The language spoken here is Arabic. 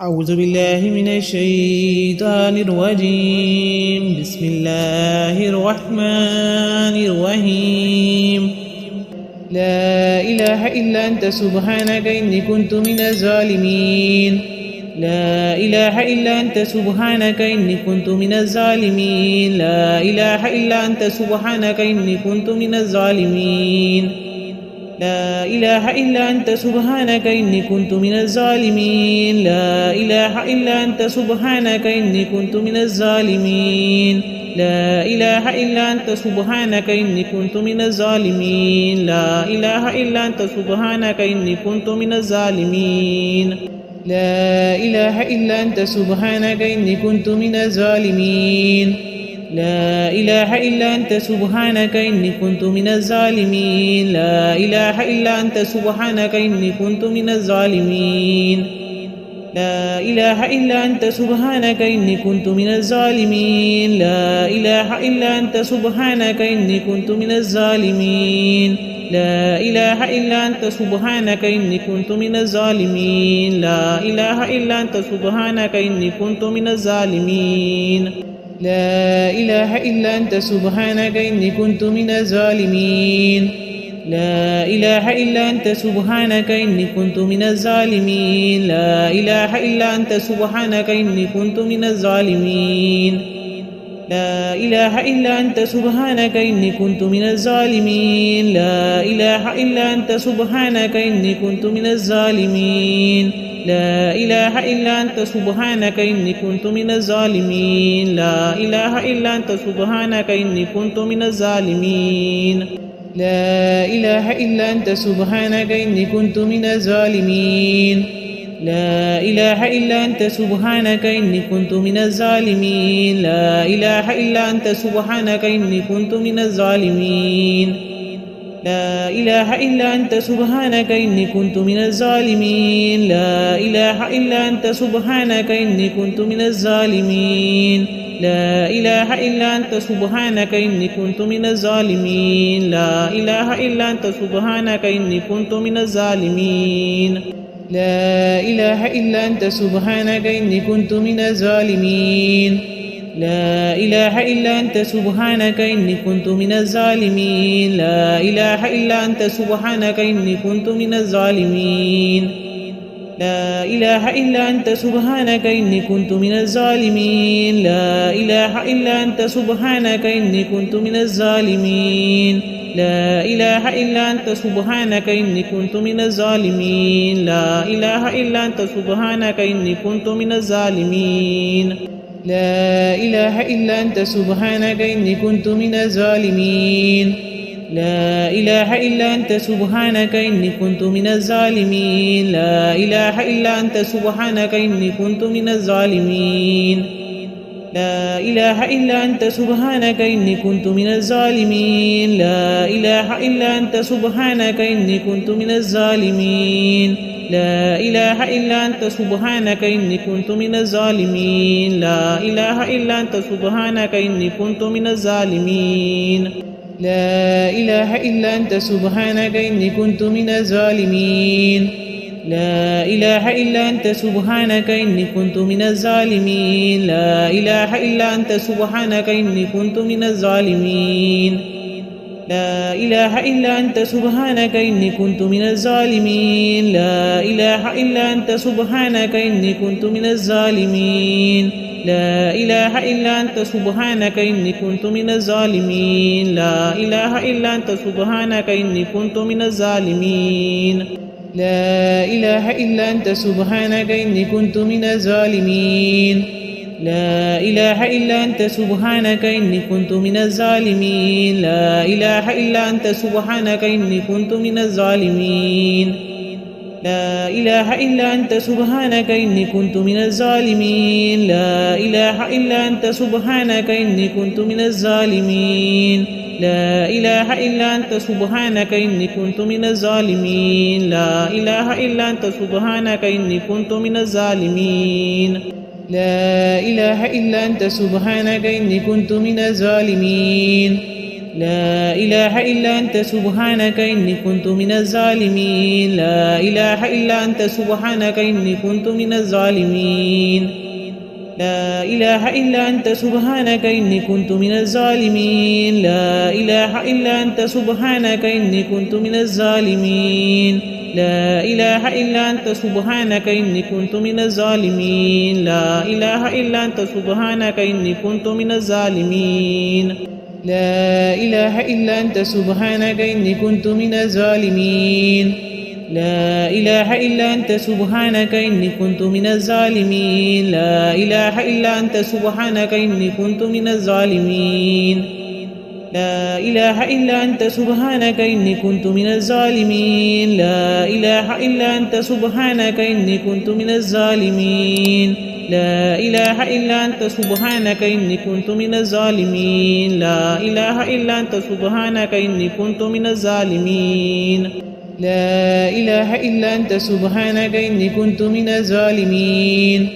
أعوذ بالله من الشيطان الرجيم. بسم الله الرحمن الرحيم. لا إله إلا أنت سبحانك إني كنت من الظالمين. لا إله إلا أنت سبحانك إني كنت من الظالمين. لا إله إلا أنت سبحانك إني كنت من الظالمين. لا إله إلا أنت سبحانك إني كنت من الظالمين. لا إله إلا أنت سبحانك إني كنت من الظالمين. لا إله إلا أنت سبحانك إني كنت من الظالمين. لا إله إلا أنت سبحانك إني كنت من الظالمين. لا إله إلا أنت سبحانك إني كنت من الظالمين. لا إله إلا أنت سبحانك إني كنت من الظالمين. لا إله إلا أنت سبحانك إني كنت من الظالمين. لا إله إلا أنت سبحانك إني كنت من الظالمين. لا إله إلا أنت سبحانك إني كنت من الظالمين. لا إله إلا أنت سبحانك إني كنت من الظالمين. لا إله إلا أنت سبحانك إني كنت من الظالمين. لا إله إلا أنت سبحانك إني كنت من الظالمين. لا إله إلا أنت سبحانك إني كنت من الظالمين. لا إله إلا أنت سبحانك إني كنت من الظالمين. لا إله إلا أنت سبحانك إني كنت من الظالمين. لا إله إلا أنت سبحانك إني كنت من الظالمين. لا إله إلا أنت سبحانك إني كنت من الظالمين. لا إله إلا أنت سبحانك إني كنت من الظالمين. لا إله إلا أنت سبحانك إني كنت من الظالمين. لا إله إلا أنت سبحانك إني كنت من الظالمين. لا إله إلا أنت سبحانك إني كنت من الظالمين. لا إله إلا أنت سبحانك إني كنت من الظالمين. لا إله إلا أنت سبحانك إني كنت من الظالمين. لا إله إلا أنت سبحانك إني كنت من الظالمين. لا إله إلا أنت سبحانك إني كنت من الظالمين. لا إله إلا أنت سبحانك إني كنت من الظالمين. لا إله إلا أنت سبحانك إني كنت من الظالمين. لا إله إلا أنت سبحانك إني كنت من الظالمين. لا إله إلا أنت سبحانك إني كنت من الظالمين. لا إله إلا أنت سبحانك إني كنت من الظالمين. لا إله إلا أنت سبحانك إني كنت من الظالمين. لا إله إلا أنت سبحانك إني كنت من الظالمين. لا إله إلا أنت سبحانك إني كنت من الظالمين. لا إله إلا أنت سبحانك إني كنت من الظالمين. لا إله إلا أنت سبحانك إني كنت من الظالمين. لا إله إلا أنت سبحانك إني كنت من الظالمين. لا إله إلا أنت سبحانك إني كنت من الظالمين. لا إله إلا أنت سبحانك إني كنت من الظالمين. لا إله إلا أنت سبحانك إني كنت من الظالمين. لا إله إلا أنت سبحانك إني كنت من الظالمين. لا إله إلا أنت سبحانك إني كنت من الظالمين. لا إله إلا أنت سبحانك إني كنت من الظالمين. لا إله إلا أنت سبحانك إني كنت من الظالمين. لا إله إلا أنت سبحانك إني كنت من الظالمين. لا إله إلا أنت سبحانك إني كنت من الظالمين. لا إله إلا أنت سبحانك إني كنت من الظالمين. لا إله إلا أنت سبحانك إني كنت من الظالمين. لا إله إلا أنت سبحانك إني كنت من الظالمين. لا إله إلا أنت سبحانك إني كنت من الظالمين. لا إله إلا أنت سبحانك إني كنت من الظالمين. لا إله إلا أنت سبحانك إني كنت من الظالمين. لا إله إلا أنت سبحانك إني كنت من الظالمين. لا إله إلا أنت سبحانك إني كنت من الظالمين. لا إله إلا أنت سبحانك إني كنت من الظالمين. لا إله إلا أنت سبحانك إني كنت من الظالمين لا إله إلا أنت سبحانك إني كنت من الظالمين لا إله إلا أنت سبحانك إني كنت من الظالمين لا إله إلا أنت سبحانك إني كنت من الظالمين لا إله إلا أنت سبحانك إني كنت من الظالمين لا إله إلا أنت سبحانك إني كنت من الظالمين لا إله إلا أنت سبحانك إني كنت من الظالمين لا إله إلا أنت سبحانك إني كنت من الظالمين لا إله إلا أنت سبحانك إني كنت من الظالمين لا إله إلا أنت سبحانك إني كنت من الظالمين لا إله إلا أنت سبحانك إني كنت من الظالمين لا إله إلا أنت سبحانك إني كنت من الظالمين لا إله إلا أنت سبحانك إني كنت من الظالمين لا إله إلا أنت سبحانك إني كنت من الظالمين